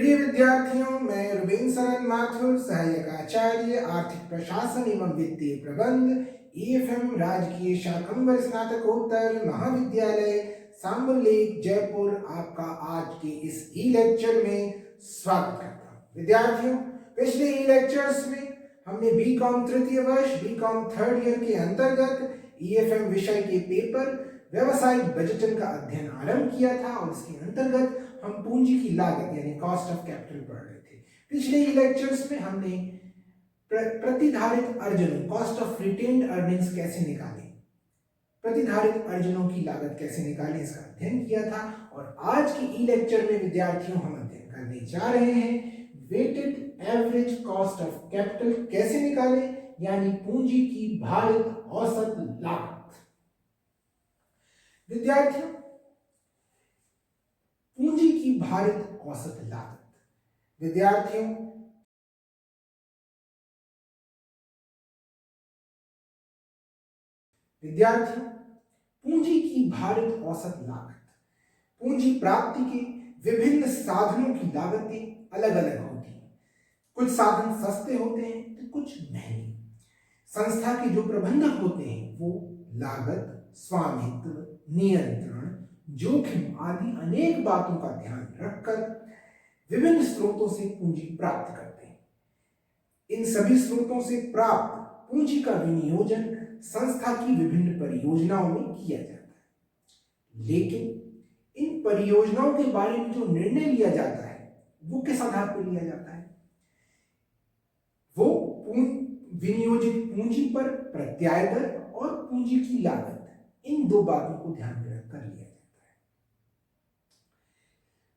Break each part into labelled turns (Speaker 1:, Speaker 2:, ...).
Speaker 1: प्रिय विद्यार्थियों, मैं रुबेन सरन माथुर, सहायक आचार्य आर्थिक प्रशासन एवं वित्तीय प्रबंध, EFM राजकीय शाकंभर स्नातकोत्तर महाविद्यालय सांबरलेक जयपुर आपका आज के इस ई लेक्चर में स्वागत करता हूँ। विद्यार्थियों, पिछले ई लेक्चर्स में हमने बीकॉम तृतीय वर्ष, बीकॉम थर्ड ईयर के अंतर्गत EFM विषय के पेपर व्यवसायिक बजटन का अध्ययन आरंभ किया था और इसके अंतर्गत हम पूंजी की लागत यानी कॉस्ट ऑफ कैपिटल पढ़ रहे थे। पिछले लेक्चर्स में हमने प्रतिधारित अर्जनों कॉस्ट ऑफ रिटेन्ड अर्निंग्स कैसे निकालें, प्रतिधारित अर्जनों की लागत कैसे निकालें, इसका अध्ययन किया था। और आज की ई लेक्चर में विद्यार्थियों हम अध्ययन करने जा रहे हैं weighted average cost of capital कैसे निकालें, यानी पूंजी की भारित औसत लागत। विद्यार्थियों, पूंजी की भारित औसत लागत, विद्यार्थियों पूंजी की भारित औसत लागत, पूंजी प्राप्ति के विभिन्न साधनों की लागतें अलग अलग होती हैं। कुछ साधन सस्ते होते हैं तो कुछ महंगे। संस्था के जो प्रबंधक होते हैं वो लागत, स्वामित्व, नियंत्रण, जोखिम आदि अनेक बातों का ध्यान रखकर विभिन्न स्रोतों से पूंजी प्राप्त करते हैं। इन सभी स्रोतों से प्राप्त पूंजी का विनियोजन संस्था की विभिन्न परियोजनाओं में किया जाता है। लेकिन इन परियोजनाओं के बारे में जो निर्णय लिया जाता है वो किस आधार पर लिया जाता है? वो विनियोजित पूंजी पर प्रत्याय दर और पूंजी की लागत, इन दो बातों को ध्यान में रखकर लिया जाता है।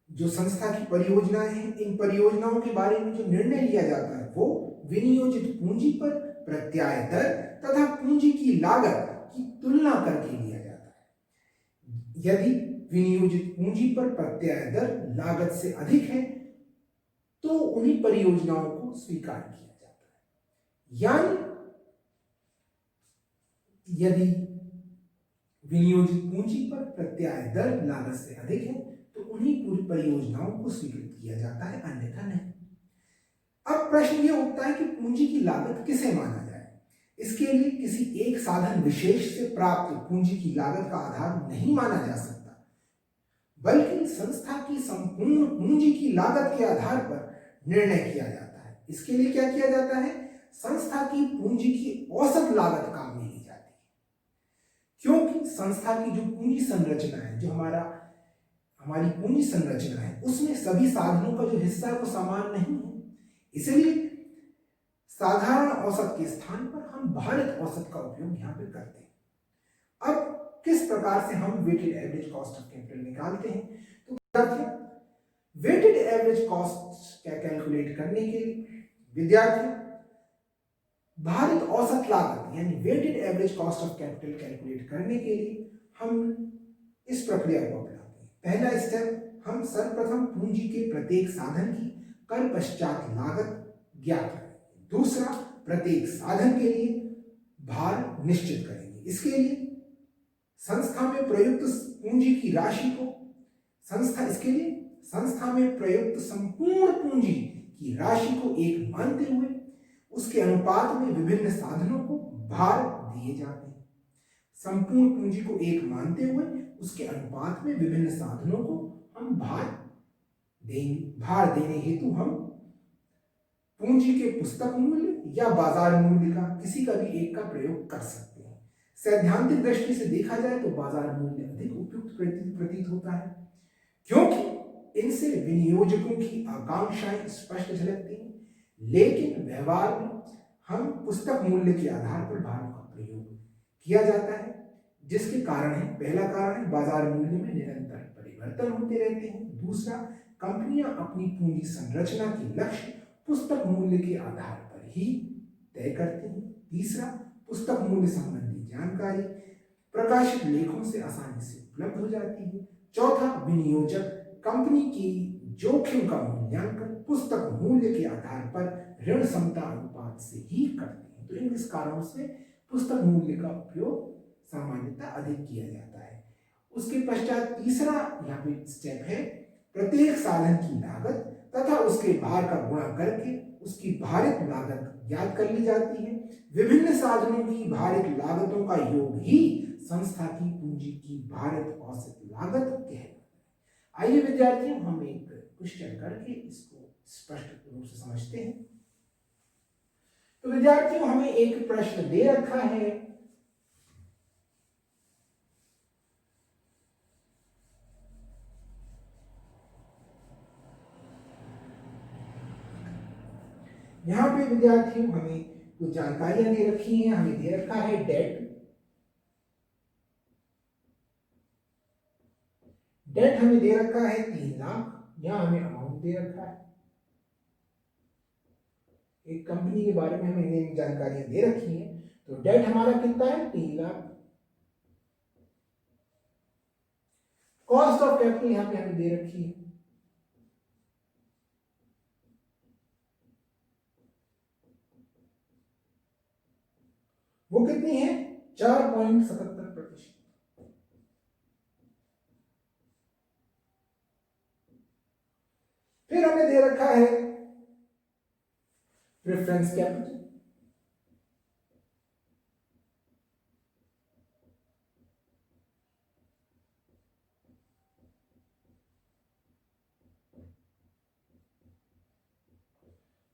Speaker 1: जो संस्था की परियोजनाएं हैं, इन परियोजनाओं के बारे में जो निर्णय लिया जाता है वो विनियोजित पूंजी पर प्रत्याय दर तथा पूंजी की लागत की तुलना करके लिया जाता है। यदि विनियोजित पूंजी पर प्रत्याय दर लागत से अधिक है तो उन्हीं परियोजनाओं को स्वीकार किया जाता है। यानी यदि विनियोजित पूंजी पर प्रत्याय दर लागत से अधिक है तो उन्हीं पूरी परियोजनाओं को स्वीकृत किया जाता है, अन्यथा नहीं। अब प्रश्न यह उठता है कि पूंजी की लागत किसे माना जाए। इसके लिए किसी एक साधन विशेष से प्राप्त पूंजी की लागत का आधार नहीं माना जा सकता, बल्कि संस्था की संपूर्ण पूंजी की लागत के आधार पर निर्णय किया जाता है। इसके लिए क्या किया जाता है? संस्था की पूंजी की औसत लागत काम में ली जाती है, क्योंकि संस्था की जो पूंजी संरचना है, जो हमारी पूंजी संरचना है, उसमें सभी साधनों का जो हिस्सा है वो समान नहीं है। इसलिए साधारण औसत के स्थान पर हम भारित औसत का उपयोग यहां पे करते हैं। अब किस प्रकार से हम weighted average cost of capital निकालते हैं? तो विद्यार्थियों, वेटेड एवरेज कॉस्ट क्या कैलकुलेट करने के लिए विद्यार्थियों भारित औसत लागत यानी weighted average cost of capital calculate करने के लिए हम इस प्रक्रिया को अपनाते हैं। पहला स्टेप, हम सर्वप्रथम पूंजी के प्रत्येक साधन की कर पश्चात लागत ज्ञात करेंगे। दूसरा, प्रत्येक साधन के लिए भार निश्चित करेंगे। इसके लिए संस्था में प्रयुक्त पूंजी की राशि को संस्था में प्रयुक्त संपूर्ण पूंजी की राशि को एक मानते हुए उसके अनुपात में विभिन्न साधनों को भार दिए जाते हैं। संपूर्ण पूंजी को एक मानते हुए उसके अनुपात में विभिन्न साधनों को हम भार देने हेतु हम पूंजी के पुस्तक मूल्य या बाजार मूल्य का किसी का भी एक का प्रयोग कर सकते हैं। सैद्धांतिक दृष्टि से देखा जाए तो बाजार मूल्य अधिक उपयुक्त प्रतीत होता है, क्योंकि इनसे विनियोजकों की आकांक्षाएं स्पष्ट झलकती हैं। लेकिन व्यवहार में हम पुस्तक मूल्य के आधार पर भारों का प्रयोग किया जाता है, जिसके कारण है, पहला कारण है बाजार मूल्य में निरंतर परिवर्तन होते रहते हैं। दूसरा, कंपनियां अपनी पूंजी संरचना के लक्ष्य पुस्तक मूल्य के आधार पर ही तय करती हैं। तीसरा, पुस्तक मूल्य संबंधी जानकारी प्रकाशित लेखों से आसानी से उपलब्ध हो जाती है। चौथा, विनियोजक कंपनी की जोखिम का मूल्यांकन पुस्तक मूल्य के आधार पर ऋण क्षमता अनुपात से ही करते हैं। तो इन कारणों से पुस्तक मूल्य का उपयोग सामान्यतः अधिक किया जाता है। उसके पश्चात तीसरा यहाँ पे स्टेप है प्रत्येक साधन की लागत तथा उसके भार का गुणा करके उसकी भारित लागत ज्ञात कर ली जाती है। विभिन्न साधनों की भारित लागतों का योग ही संस्था की पूंजी की भारित औसत लागत कहलाती है। आइए विद्यार्थियों, हम एक क्वेश्चन करके इसको स्पष्ट रूप से समझते हैं। तो विद्यार्थियों, हमें एक प्रश्न दे रखा है। यहां पे विद्यार्थियों हमें कुछ जानकारियां दे रखी हैं। हमें दे रखा है डेट। डेट हमें दे रखा है 3 लाख। यहां हमें अमाउंट दे रखा है। एक कंपनी के बारे में हमें जानकारियां दे रखी हैं। तो डेट हमारा कितना है? 3 लाख। कॉस्ट ऑफ कैपिटल यहां पे हमें दे रखी है। वो कितनी है? 4.77%। फिर हमें दे रखा है प्रेफरेंस कैपिटल।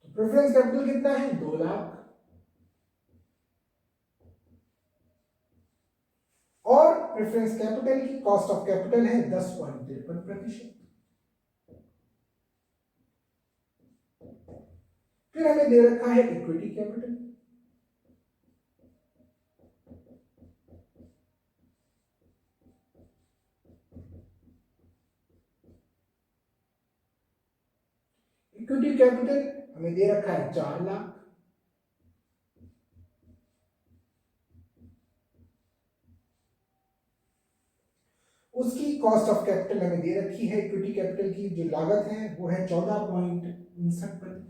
Speaker 1: तो प्रेफरेंस कैपिटल कितना है? 2 लाख। और प्रेफरेंस कैपिटल की कॉस्ट ऑफ कैपिटल है 10.53%। फिर हमें दे रखा है इक्विटी कैपिटल। इक्विटी कैपिटल हमें दे रखा है 4 लाख। उसकी कॉस्ट ऑफ कैपिटल हमें दे रखी है। इक्विटी कैपिटल की जो लागत है वो है 14.59%।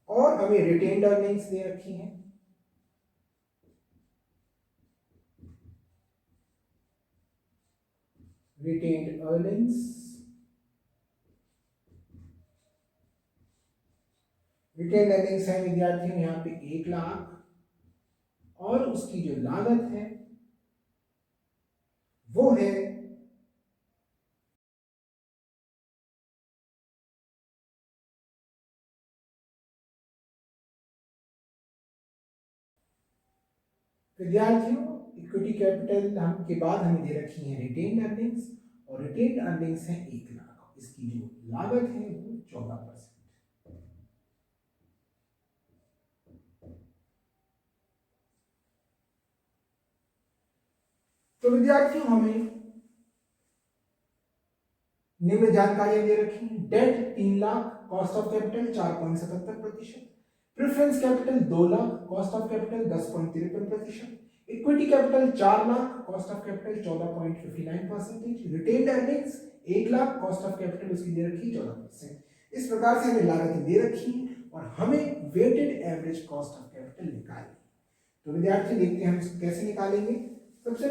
Speaker 1: और हमें रिटेन्ड अर्निंग्स दे रखी हैं। रिटेन्ड अर्निंग्स है विद्यार्थियों यहां पे 1 लाख। और उसकी जो लागत है वो है विद्यार्थियों, इक्विटी कैपिटल हम के बाद हमें दे रखी है रिटेन्ड अर्निंग्स। और रिटेन्ड अर्निंग्स है 1 लाख। इसकी जो लागत है वो 14%। तो विद्यार्थियों, हमें निम्न जानकारियां दे रखी हैं। Debt 3 lakh, cost of capital 4.77%। Preference capital 2 lakh, cost of capital 10.53%। Equity capital 4 lakh, cost of capital 14.59%। Retained earnings 1 lakh, cost of capital उसकी दे रखी 14%। इस प्रकार से हमें लागतें दे रखी हैं और हमें weighted average cost of capital निकालनी। तो विद्यार्थी देखते हैं हम इसको कैसे निकालेंगे। सबसे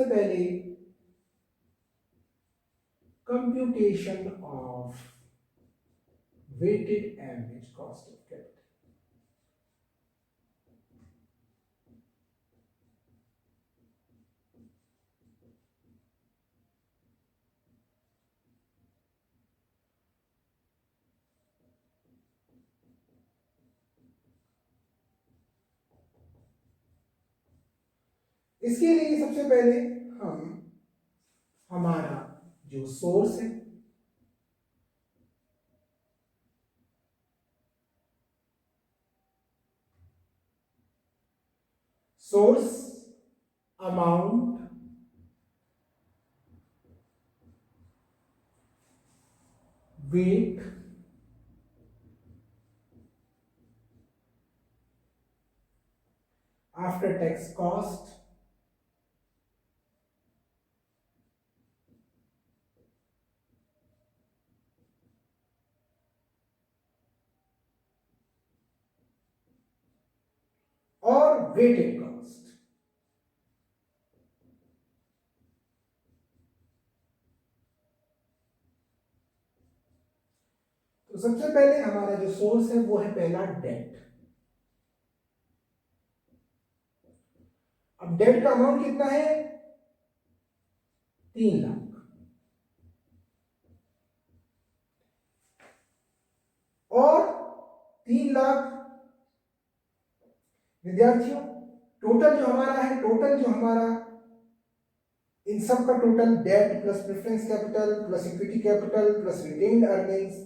Speaker 1: पहले computation of weighted average cost of capital. इसके लिए सबसे पहले हम हमारा जो सोर्स है source amount weight after tax cost और वेटेड कॉस्ट। तो सबसे पहले हमारा जो सोर्स है वो है पहला डेट। अब डेट का अमाउंट कितना है? 3 लाख। और 3 लाख विद्यार्थियों टोटल जो हमारा है, टोटल जो हमारा इन सब का total date plus preference capital plus equity capital plus retained earnings,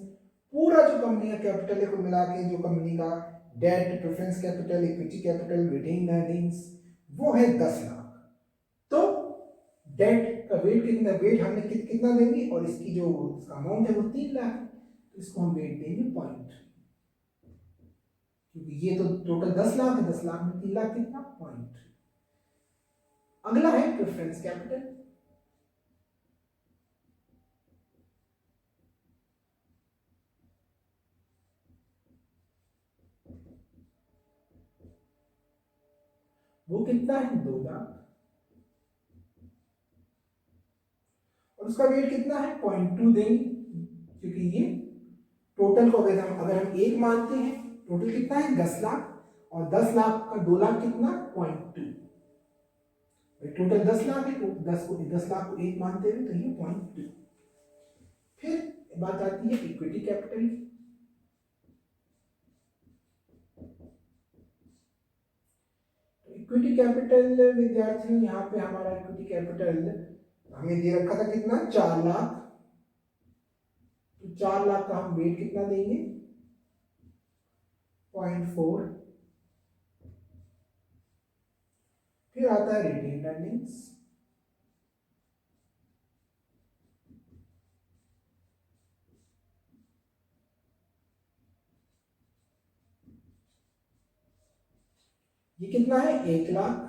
Speaker 1: पूरा जो कंपनी का कैपिटल है कुल मिला के जो कंपनी का debt preference capital equity capital retained earnings वो है 10 लाख। तो डेट का वेट कितना, वेट हमने कितना देंगे और इसकी जो अमाउंट है वो 3 लाख, तो इसको हम वेट देंगे 0.3, क्योंकि ये तो टोटल 10 लाख है, 10 लाख में 3 लाख कितना? 0.3। अगला है प्रेफरेंस कैपिटल। वो कितना है? 2 लाख। और उसका वेट कितना है? 0.2 देंगे, क्योंकि ये टोटल को अगर हम 1 मानते हैं, टोटल कितना है? 10 लाख, और 10 लाख का 2 लाख कितना? 0.2। टोटल 10 लाख है, तो 10 लाख को 1 मानते हुए तो ये 0.2। फिर बात आती है इक्विटी कैपिटल की। इक्विटी कैपिटल विद्यार्थियों, यहाँ पे हमारा इक्विटी कैपिटल हमें दे रखा था कितना? 4 लाख। तो 4 लाख का हम वेट कितना देंगे? 0.4। फिर आता है रिटेन्ड अर्निंग्स। ये कितना है? 1 लाख।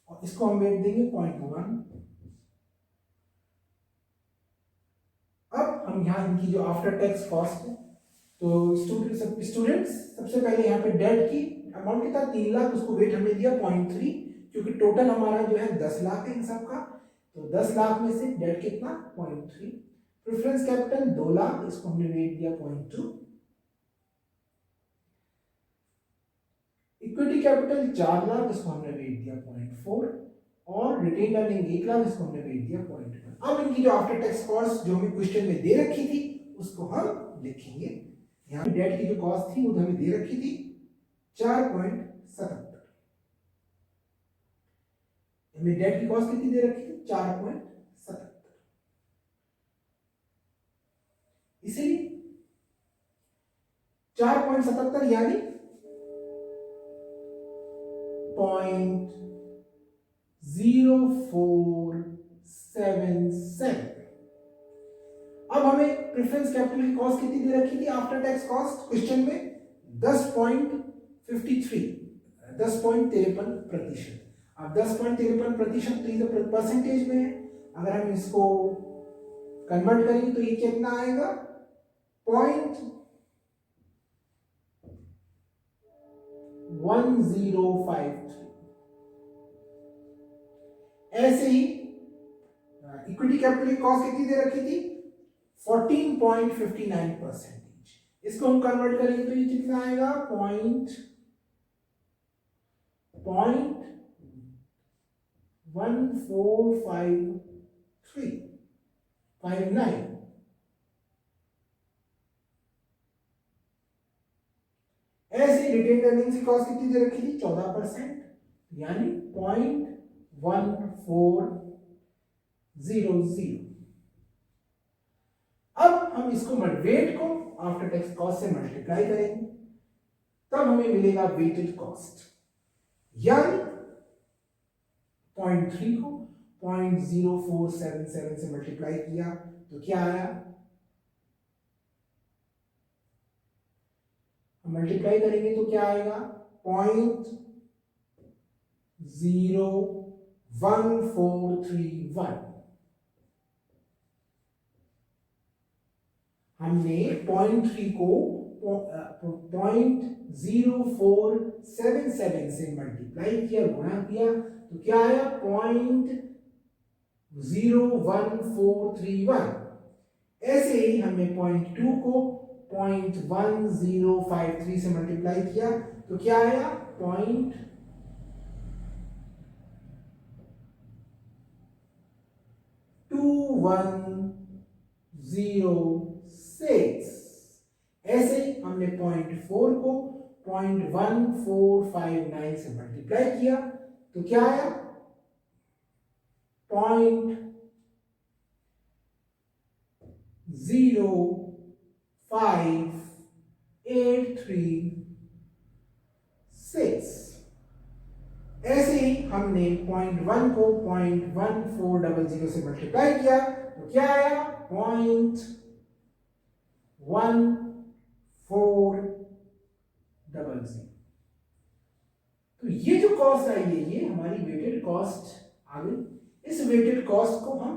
Speaker 1: और इसको हम वेट देंगे 0.1। अब हम यहाँ इनकी जो आफ्टर टैक्स कॉस्ट है, तो स्टूडेंट्स सबसे पहले यहाँ पे डेट की अमाउंट कितना? 3 लाख, उसको वेट हमने दिया 0.3, क्योंकि टोटल हमारा जो है 10 लाख है इन सब का, तो 10 लाख में से डेट कितना? 0.3। प्रेफरेंस कैपिटल 2 लाख, इसको हमने वेट दिया 0.2। इक्विटी कैपिटल 4 लाख, इसको हमने वेट दिया 0.4। और रिटेन अर्निंग 1 लाख, इसको हमने वेट दिया 0.1। अब इनकी जो आफ्टर टैक्स कॉस्ट जो हमें क्वेश्चन में दे रखी थी उसको हम लिखेंगे। यहाँ पे डेट की जो कॉस्ट थी वो हमें दे रखी थी 4.77। हमें डेट की कॉस्ट कितनी दे रखी थी? 4.77। इसलिए 4.77 यानी 0.0477। अब हमें प्रेफरेंस कैपिटल की कॉस्ट कितनी दे रखी थी आफ्टर टैक्स कॉस्ट क्वेश्चन में? 10.53, 10.53%। अब 10.53% तो ये परसेंटेज में है, अगर हम इसको कन्वर्ट करेंगे तो ये कितना आएगा? 0.1053। ऐसे ही इक्विटी कैपिटल की कॉस्ट कितनी दे रखी थी? 14.59%। इसको हम कन्वर्ट करेंगे तो ये कितना आएगा? 0.145359। ऐसे रिटेन अर्निंग्स की कॉस्ट कितनी दे रखी थी? 14%, यानी 0.1400। अब हम इसको वेट को आफ्टर टैक्स कॉस्ट से मल्टीप्लाई करेंगे, तब हमें मिलेगा वेटेड कॉस्ट, यानी 0.3 को 0.0477 से मल्टीप्लाई किया तो क्या आया? मल्टीप्लाई करेंगे तो क्या आएगा 0.01431। हमने 0.3 को 0.0477 से मल्टीप्लाई किया, गुणा किया, तो क्या आया 0.01431। ऐसे ही हमने 0.2 को 0.1053 से मल्टीप्लाई किया तो क्या आया 0.2106। ऐसे ही हमने 0.4 को 0.1459 से मल्टीप्लाई किया तो क्या आया 0.05836। ऐसे ही हमने 0.1 को 0.1400 से मल्टीप्लाई किया तो क्या आया 0.1400। तो ये जो कॉस्ट आई है ये हमारी वेटेड कॉस्ट आ गई। इस वेटेड कॉस्ट को हम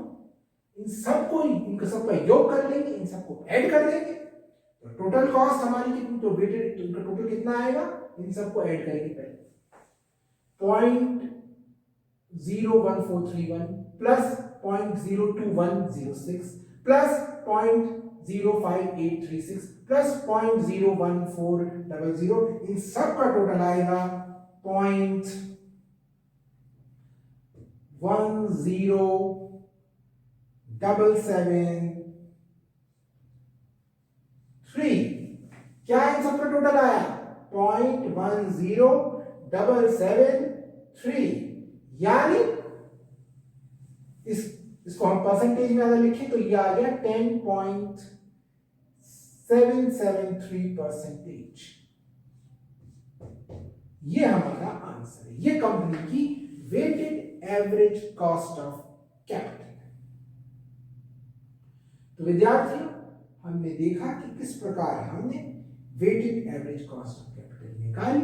Speaker 1: इन सबको इनका सबका योग कर लेंगे, इन सबको ऐड कर देंगे तो टोटल कॉस्ट हमारी कितनी, तो वेटेड इनका टोटल कितना आएगा, इन सबको ऐड करेंगे पहले 0.01431 प्लस 0.02106 प्लस 0.05836 प्लस 0.01400, इन सब का टोटल आएगा 0.10773। क्या इन सब का टोटल आया 0.10773। यानी इसको हम परसेंटेज में अगर लिखें तो ये आ गया 10.773%। ये हमारा आंसर है। ये कंपनी की weighted average cost of capital है। तो विद्यार्थियों हमने देखा कि किस प्रकार हमने weighted average cost of capital निकाली।